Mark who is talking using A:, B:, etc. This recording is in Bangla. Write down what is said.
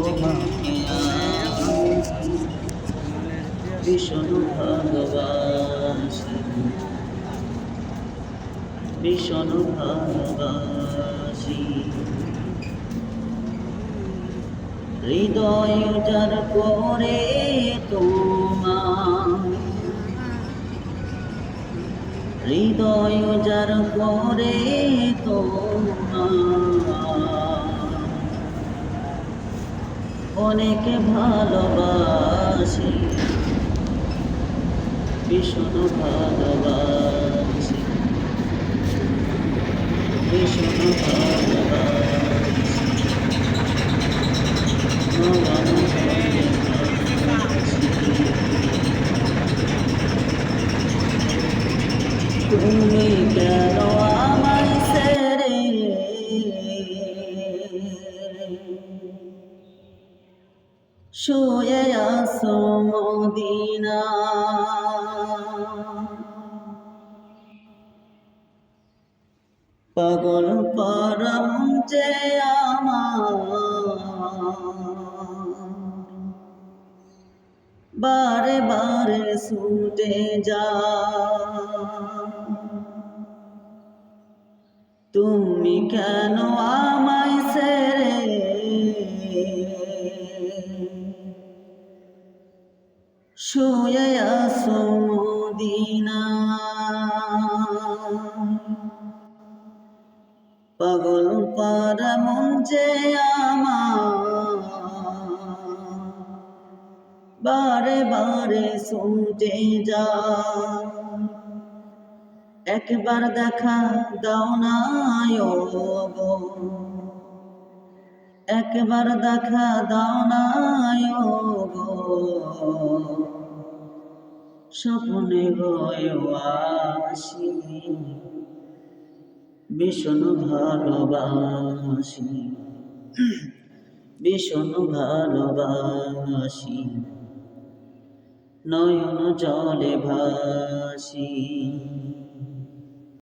A: তোমাকে ভীষণ ভালোবাসি, ভীষণ ভালোবাসি। হৃদয় উজাড় করে তোমার, হৃদয় উজাড় করে তোমার অনেক ভালোবাসি, ভীষণ ভালোবাসি, ভীষণ ভালোবাসি। তুমি কেন আমায় ছেড়ে শুয়ে আছো মদিনা? পাগল পারাম যে আমার বারে বারে ছুটে যা, তুমি কেন আমায় ছেড়ে শুয়ে আছো মদিনা? পাগল পারা মন যে আমার বারে বারে ছুটে যা, একবার দেখা দাও না গো, একবার দেখা দাও না গো, স্বপ্নে হয়েও আসি, ভীষণ ভালোবাসি, ভীষণ ভালোবাসি, নয়ন জলে ভাসি।